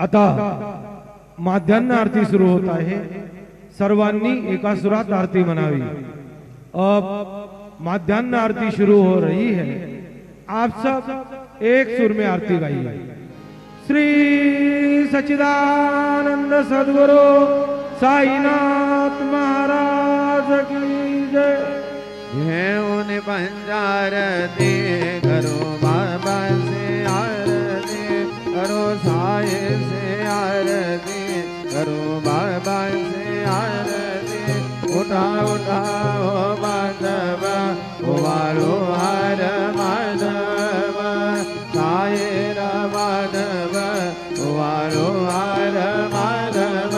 आता माध्यान्ह आरती सुरू होत आहे। सर्वांनी एका सुरात आरती मनावी। अब माध्यान्ह आरती शुरू हो रही है। आप सब एक सुर में आरती गाइए। श्री सच्चिदानंद सद्गुरु साईनाथ महाराज की जय। उन पंचारती करो बाबा से आरती करो, साई से आरती करो, बाबा से आरती। उठा उठा हो माधव उवारो हर माधव, साई माधव उवारो हर माधव।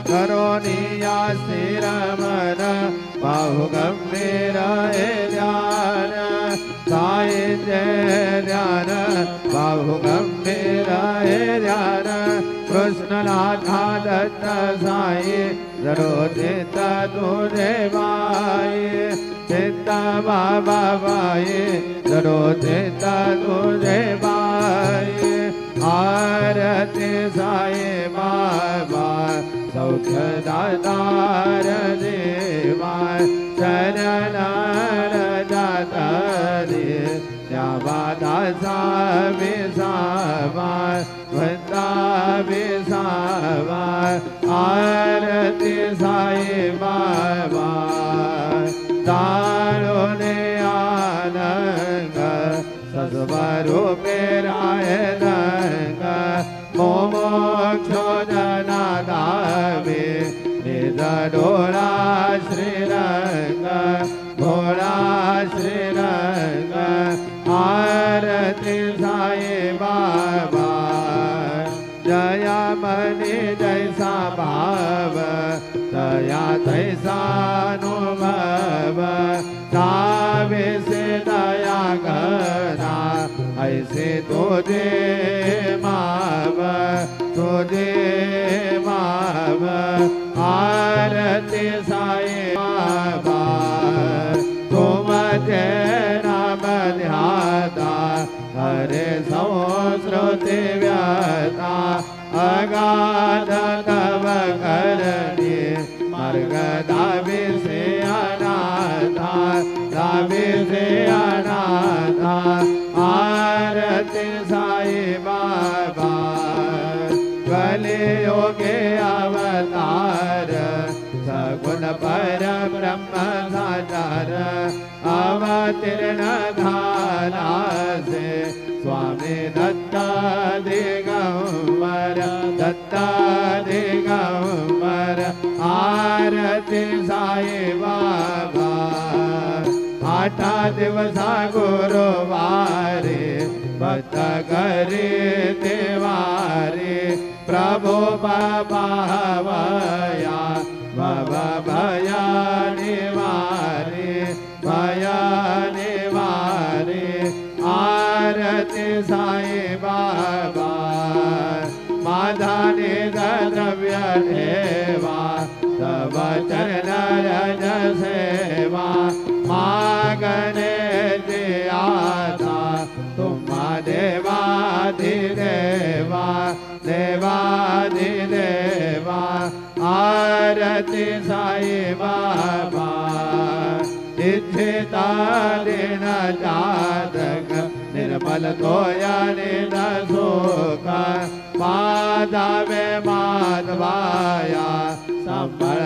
करो निया स्थिर मन बाहु गंभीर ध्यान, साई जय ध्यान बाहु गंभीर ध्यान। कृष्ण नाथा दत्त साई जरो चित्त तुझे बाई, चित्त बाबा बाई जरो चित्त तुझे बाई। आरती साई बाबा सौख्य दातार देवा, शरण जाता दे श्यामा दासा विसावा वंदा विसावा। आरती साई बाबा तारो ने आनंद सस्वरो पेराय नंग, मोक्षो जना दावे निज डोरा श्रीरंग, भोला श्रीरंग। आरती साई बाबा जया मणि जैसा भाव, दया तैसा अनुभव। तावे से दया करना ऐसे तुझे माव, तुझे माव। आरती साई बाबा तुम जय नाम ध्याता, हरे संस्कृति व्यता। अगाध तव करणी मार्ग दावी से अनाथा, दावी से अनाथा। आरती साई बाबा कलियुगे अवतार, सगुण पर ब्रह्म साकार। अवतीर्ण धारा से स्वामी दत्ता दिगंबर, दत्ता दिगंबर। आरती साई बाबा आठा दिवसा गुरुवारे भक्त करे देवारे। प्रभु बाबा वया बाबा भया निवारे, भया निवारे। आरती साई बाबा माधाने द्रव्य देवा, तब चरण रज सेवा। मागने दियाता तुम देवाधिदेवा, देवाधिदेवा। आरती साई बाबा इच्छिता दिन जातक, निर्मल तोया निन सुख। माधवे माधवाया संबल